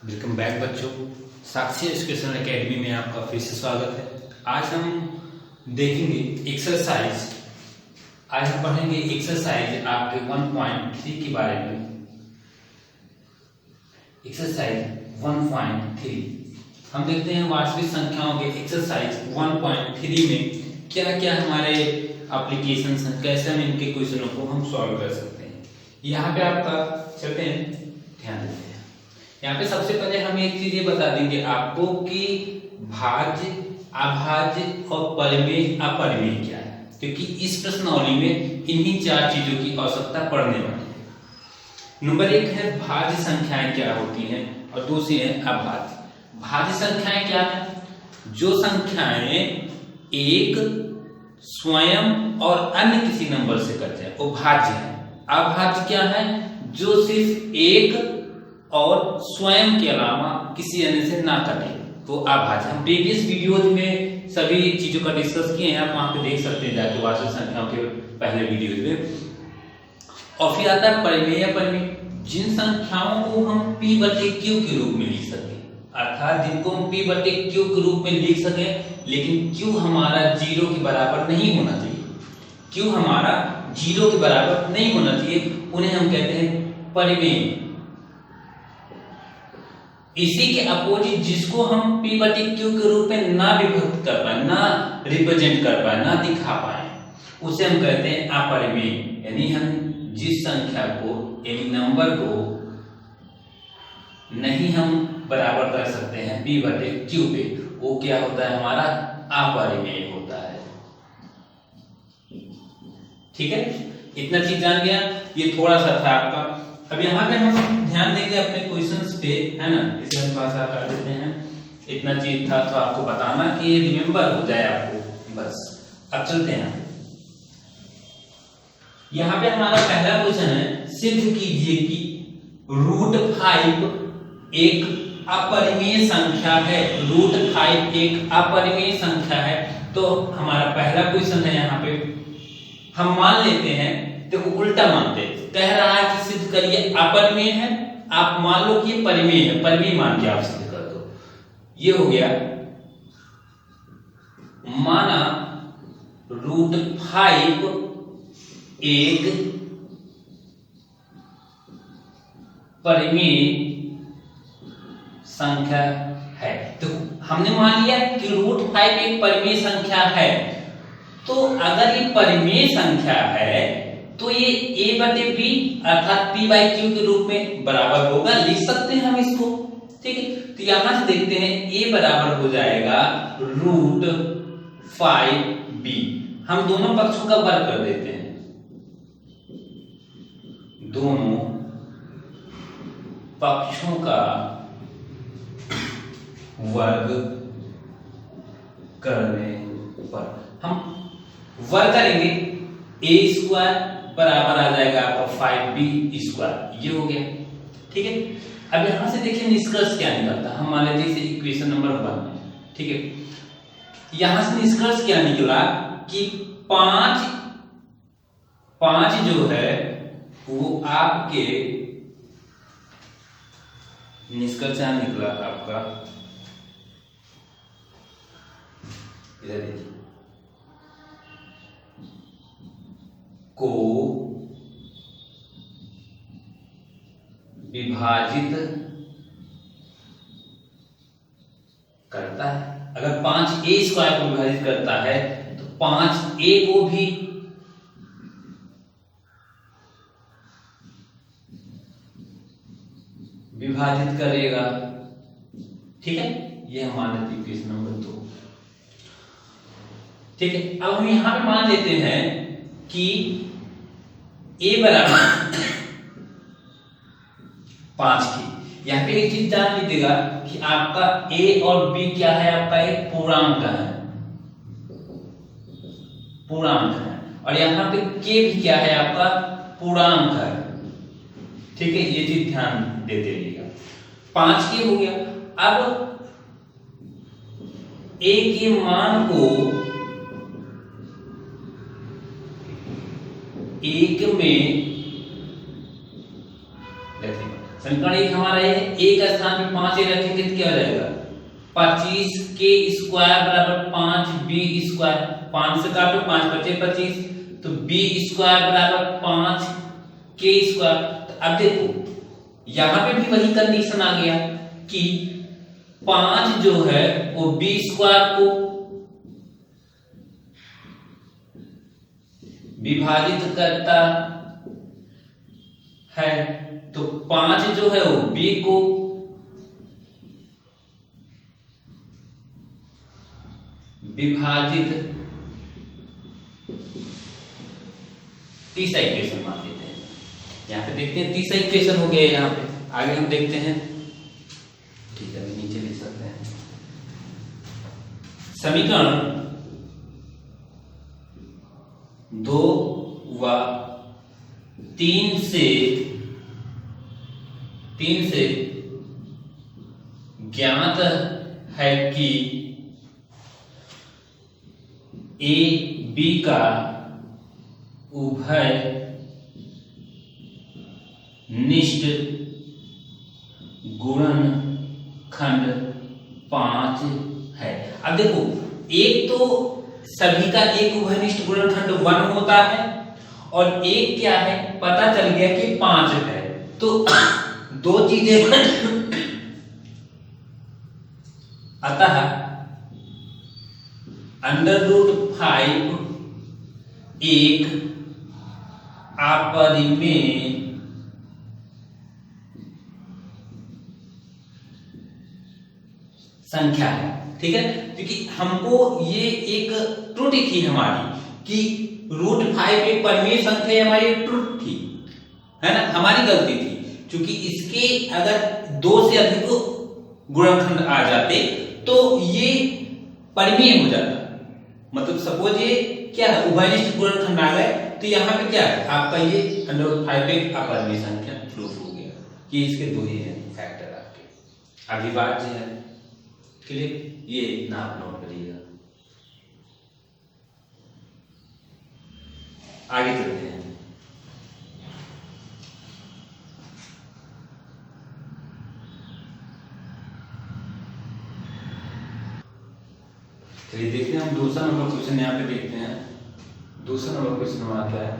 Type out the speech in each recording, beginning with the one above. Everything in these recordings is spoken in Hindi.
वेलकम बैक बच्चों, साक्षी एजुकेशन एकेडमी में आपका फिर से स्वागत है। आज हम देखेंगे एक्सरसाइज। आज हम पढ़ेंगे एक्सरसाइज आपके 1.3 के बारे में। एक्सरसाइज 1.3 हम देखते हैं वास्तविक संख्याओं के एक्सरसाइज 1.3 में क्या क्या हमारे एप्लीकेशंस हैं, कैसे हम इनके क्वेश्चनों को हम सॉल्व कर सकते हैं। यहाँ पे आपका चलते हैं, ध्यान देते हैं। यहाँ पे सबसे पहले हम एक चीज ये बता देंगे आपको कि भाज्य, अभाज्य और परिमेय, अपरिमेय क्या है, क्योंकि इस प्रश्नावली में इन्हीं चार चीजों की आवश्यकता पड़ने वाली है। नंबर 1 है भाज्य संख्याएं क्या होती हैं और दूसरी है अभाज्य। भाज्य संख्याएं क्या है? जो संख्याएं एक, स्वयं और अन्य किसी नंबर से कट जाए वो भाज्य है। अभाज्य क्या है? जो सिर्फ एक और स्वयं के अलावा किसी अन्य से ना कटे तो अभाज्य। हम प्रीवियस वीडियोज में सभी चीजों का डिस्कस किए हैं, आप वहां पे देख सकते हैं जाके वास्तविक संख्याओं के पहले वीडियोज में। और फिर आता है परिमेय। परिमेय जिन संख्याओं को हम p/q के रूप में लिख सके, अर्थात जिनको हम p/q के रूप में लिख सके, लेकिन q हमारा 0 के बराबर नहीं होना चाहिए। q हमारा 0 के बराबर नहीं होना चाहिए, उन्हें हम कहते हैं परिमेय। इसी के अपोजिट जिसको हम p/q के रूप में ना विभक्त कर पाए, ना रिप्रेजेंट कर पाए, ना दिखा पाए, उसे हम कहते हैं अपरिमेय। यानी हम जिस संख्या को, यानी नंबर को नहीं हम बराबर कर सकते हैं p/q पे, वो क्या होता है? हमारा अपरिमेय होता है। ठीक है, इतना चीज जान गया। ये थोड़ा सा था आपका। अब यहाँ पे हम ध्यान देंगे अपने क्वेश्चंस पे, है ना। इसे हम थोड़ा सा कर देते हैं। इतना चीज था तो आपको बताना कि रिमेम्बर हो जाए आपको, बस। अब चलते हैं, यहाँ पे हमारा पहला क्वेश्चन है, सिद्ध कीजिए कि √5 एक अपरिमेय संख्या है। √5 एक अपरिमेय संख्या है। तो हमारा पहला क्वेश्चन है, यहाँ पे हम मान लेते हैं, देखो उल्टा मानते हैं। कह रहा है कि सिद्ध करिए अपरिमेय है, आप मान लो कि ये परिमेय है, परिमेय मान के आप सिद्ध कर दो। ये हो गया, माना √5 एक परिमेय संख्या है। तो हमने मान लिया कि √5 एक परिमेय संख्या है। तो अगर ये परिमेय संख्या है तो ये a/b अर्थात p/q के रूप में बराबर होगा, लिख सकते हैं हम इसको। ठीक है, तो यहां से देखते हैं a बराबर हो जाएगा √5b। हम दोनों पक्षों का वर्ग कर देते हैं, दोनों पक्षों का वर्ग करने पर हम वर्ग करेंगे, a² बराबर आ जाएगा आपका 5b²। ये हो गया। ठीक है, अब यहां से देखिए निष्कर्ष क्या निकलता है। हम मान लीजिए इसे इक्वेशन नंबर 1। ठीक है, यहां से निष्कर्ष क्या निकला कि 5 जो है वो आपके, निष्कर्ष क्या निकला आपका, इधर देखिए, को विभाजित करता है। अगर 5a² को विभाजित करता है तो 5a को भी विभाजित करेगा। ठीक है, ये हम मान लेते हैं क्वेश्चन नंबर 2। ठीक है, अब हम यहां पे मान लेते हैं कि a बराबर 5 की। यहाँ पे एक चीज जान लीजिएगा कि आपका a और b क्या है? आपका एक पूर्णांक है, पूर्णांक है। और यहाँ पे k भी क्या है? आपका पूर्णांक है। ठीक है, ये चीज ध्यान देते रहिएगा। 5k हो गया। अब a के मान को 1 में समीकरण 1 हमारा ये एक स्थान पे 5 ए रखेंगे तो क्या हो जाएगा 25 के स्क्वायर बराबर 5 बी स्क्वायर, 5 से काटो 5 बचे 25, तो बी स्क्वायर बराबर 5 के स्क्वायर। तो अब देखो यहां पे भी वही कंडीशन आ गया कि 5 जो है वो बी स्क्वायर को विभाजित करता है, तो 5 जो है वो बी को विभाजित, तीसरा इक्वेशन मान लेते हैं। यहाँ पे देखते हैं तीसरा इक्वेशन हो गया यहाँ पे, आगे हम देखते हैं। ठीक है, अभी नीचे लिख सकते हैं समीकरण 2 व 3 से ज्ञात है कि ए बी का उभय निष्ठ गुणनखंड 5 है। अब देखो एक तो सभी का एक उभयनिष्ठ गुणनखंड 1 होता है और एक क्या है पता चल गया कि 5 है, तो दो चीजें अतः √5 एक अपरिमेय संख्या है। ठीक है, क्योंकि हमको ये एक त्रुटि थी हमारी कि √5 एक परिमेय संख्या हमारी त्रुटि थी, है ना, हमारी गलती थी। क्योंकि इसके अगर 2 से अधिक गुणनखंड आ जाते तो ये परिमेय हो जाता, मतलब सपोज ये क्या है उभयनिष्ठ गुणनखंड आ गए, तो यहाँ पे क्या है आपका ये √5 एक अपरिमेय संख्या प्रूफ हो गया कि इसके 2 ही हैं फैक्टर आपके अविभाज्य है। क्लियर, ये इतना आप नोट करिएगा। आगे चलते हैं। चलिए देखते हैं हम दूसरा नंबर क्वेश्चन यहाँ पे देखते हैं। दूसरा नंबर क्वेश्चन हमारा क्या है,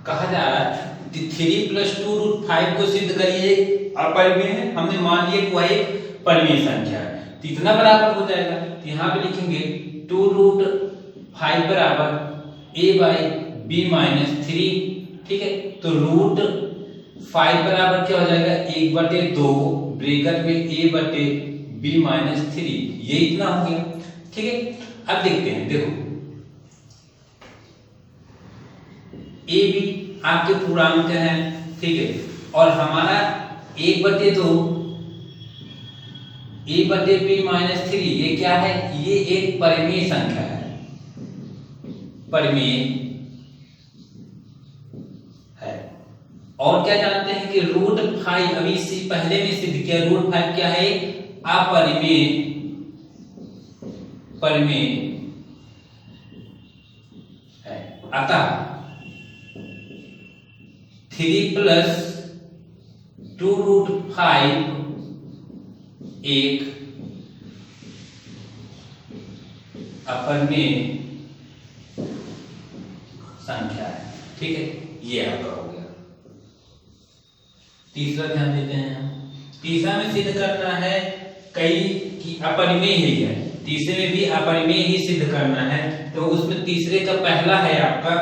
कहा जा रहा है 3 + 2√5 को सिद्ध करिए अपरिमेय है। हमने मान लिया कि वह एक परिमेय संख्या है, तो इतना बराबर हो जाएगा। तो यहाँ पे लिखेंगे 2√5 बराबर a/b - 3। ठीक है, तो √5 बराबर क्या हो जाएगा 1/2 ब्रैकेट में a/b - 3, ये इतना हो गया। ठीक है, अब देखते हैं, देखो ए बी आपके पूर्णांक हैं, ठीक है, और हमारा 1/2 a/b - 3 ये क्या है, ये एक परिमेय संख्या है, परिमेय है। और क्या जानते हैं कि √5 अभी इससे पहले में सिद्ध किया, √5 क्या है अपरिमेय, परिमेय है। अतः 3 + 2√5 एक अपरिमेय संख्या है। ठीक है, ये आपका हो गया। तीसरा ध्यान देते हैं, तीसरा में सिद्ध करना है कई कि अपरिमेय ही है, तीसरे में भी अपरिमेय ही सिद्ध करना है। तो उसमें तीसरे का पहला है आपका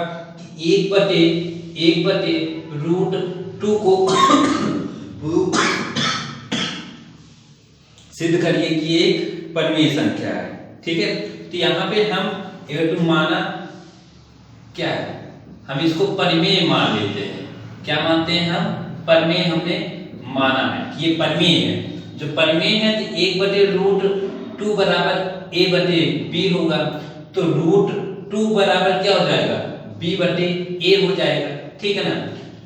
1/√2 को सिद्ध करिए कि एक परिमेय संख्या है। ठीक है, तो यहाँ पे हम एक माना क्या है, हम इसको परिमेय मान लेते हैं। क्या मानते हैं हम, परिमेय हमने माना है कि ये परिमेय है। जो परिमेय है तो 1/√2 बराबर a/b होगा, तो √2 बराबर क्या हो जाएगा b/a हो जाएगा। ठीक है ना,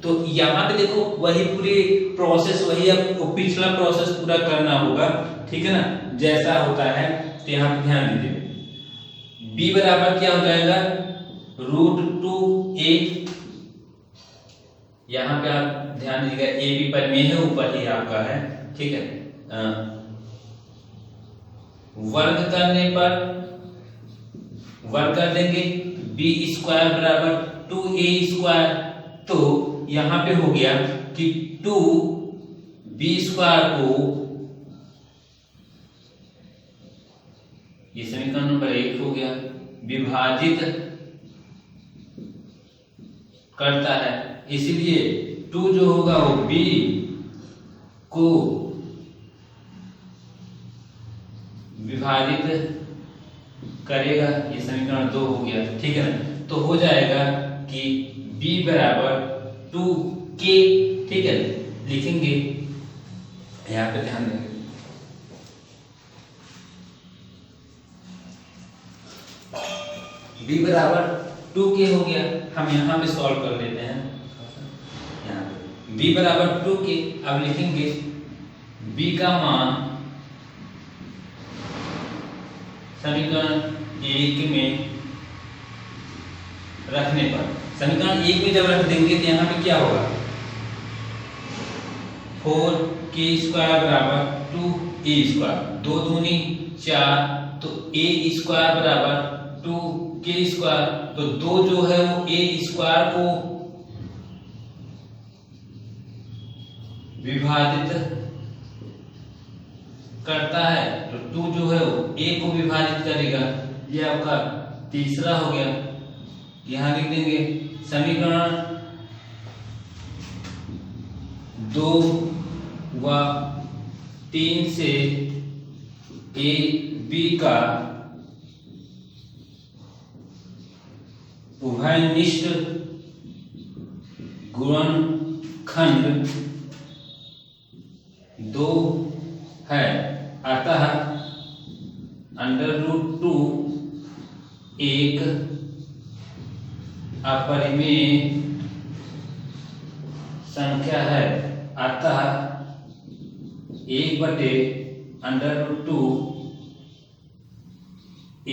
तो यहाँ पे देखो वही पूरी प्रोसेस, वही आपको पिछला प्रोसेस पूरा करना होगा। ठीक है ना, जैसा होता है, तो यहाँ पे ध्यान दीजिए b बराबर क्या हो जाएगा √2a यहाँ पे आप ध्यान दीजिएगा ए बी परिमेय है, ऊपर ही आपका है, ठीक है। वर्ग करने पर वर्ग कर देंगे बी स्क्वायर बराबर 2a², तो यहां पे हो गया कि 2b² को, ये समीकरण नंबर 1 हो गया, विभाजित करता है, इसलिए 2 जो होगा वो b को विभाजित करेगा, ये समीकरण 2 हो गया, ठीक है ना। तो हो जाएगा कि b बराबर 2k, ठीक है, लिखेंगे यहाँ पे, ध्यान देंगे b बराबर 2k हो गया। हम यहाँ पे सॉल्व कर लेते हैं, यहाँ पे b बराबर 2k, अब लिखेंगे b का मान समीकरण 1 में रखने पर, समीकरण 1 में जब रख देंगे तो यहाँ पे क्या होगा, 4k² बराबर 2a², 2 दूनी 4, तो a² बराबर 2k², तो 2 जो है वो a² को विभाजित करता है, तो 2 जो है वो a को विभाजित करेगा, ये आपका तीसरा हो गया। यहां लिख देंगे समीकरण 2 व 3 से a b का उभयनिष्ठ गुणनखंड 2 है, अतः √2 एक अपरिमेय संख्या है, अतः 1/√2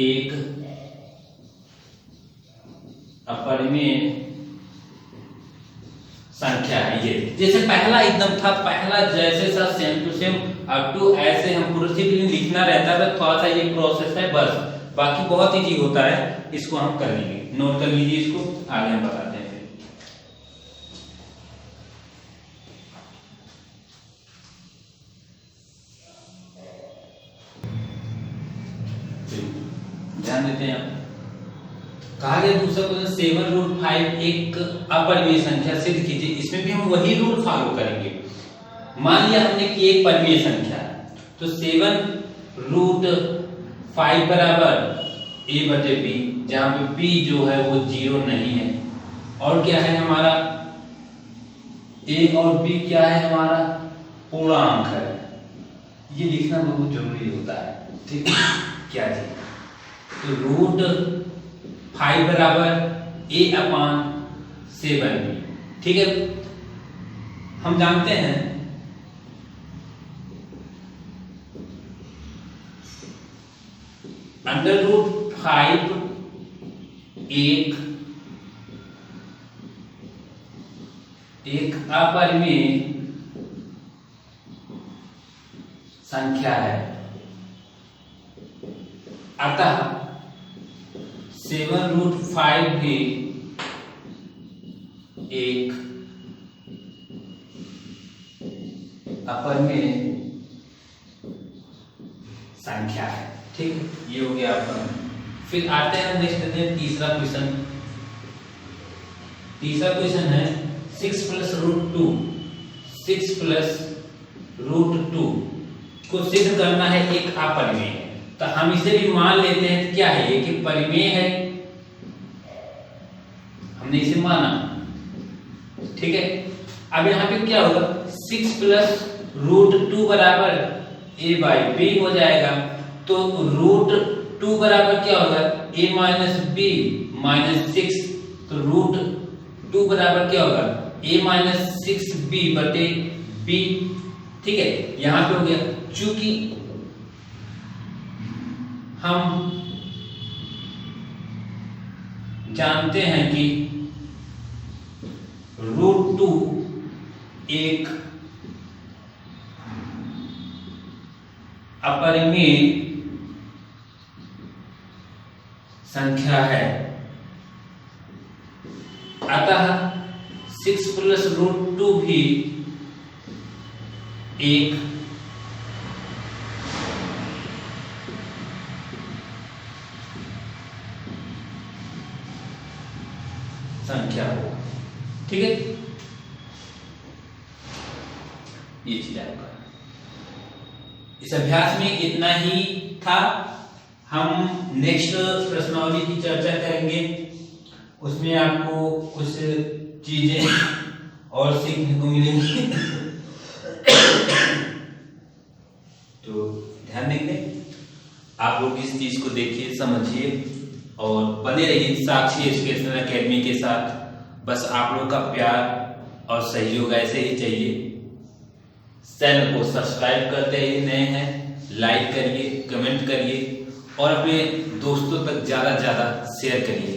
एक अपरिमेय संख्या है। ये जैसे पहला एकदम था, पहला जैसे सा सेम टू सेम अब टू ऐसे हम प्रोसीडिंग लिखना रहता है, तो थोड़ा सा ये प्रोसेस है बस, बाकी बहुत इजी होता है, इसको हम कर लेंगे, नोट कर लीजिए, इसको आगे हम बताते हैं फिर। ध्यान देते हैं, कहा गया दूसरा क्वेश्चन 7√5 एक अपरिमेय संख्या सिद्ध कीजिए। इसमें भी हम वही रूल फॉलो करेंगे। मान लिया हमने कि एक परिमेय संख्या है, तो 7√5 बराबर a/b, जहां पे b जो है वो 0 नहीं है, और क्या है हमारा a और b क्या है हमारा पूर्णांक है, ये लिखना बहुत जरूरी होता है, ठीक है। क्या चीज, तो √5 बराबर a/7b, ठीक है। हम जानते हैं √5 एक अपरिमेय संख्या है, अतः 7√5 भी एक अपरिमेय संख्या है, ठीक। ये हो गया आपका। फिर आते हैं नेक्स्ट देते हैं तीसरा क्वेश्चन। तीसरा क्वेश्चन है 6 + √2 को सिद्ध करना है एक अपरिमेय है, तो हम इसे भी मान लेते हैं क्या है ये, कि परिमेय है, हमने इसे माना, ठीक है। अब यहाँ पे क्या होगा, 6 + √2 बराबर a/b हो जाएगा, तो √2 बराबर क्या होगा, a - b - 6, तो √2 बराबर क्या होगा, a - 6b बटे b, ठीक है। यहां पे हो गया, चूंकि हम जानते हैं कि √2 एक अपरिमेय संख्या है, अतः 6 + √2 भी एक संख्या हो। ठीक है, ये चीज आपका इस अभ्यास में इतना ही था। हम नेक्स्ट प्रश्नावली की चर्चा करेंगे, उसमें आपको कुछ चीजें और सीखने को मिलेंगी। तो ध्यान देंगे, आप लोग इस चीज को देखिए, समझिए और बने रहिए साक्षी एजुकेशनल एकेडमी के साथ। बस आप लोग का प्यार और सहयोग ऐसे ही चाहिए। चैनल को सब्सक्राइब करते ही नए हैं, लाइक करिए, कमेंट करिए और अपने दोस्तों तक ज्यादा से ज्यादा शेयर करिए।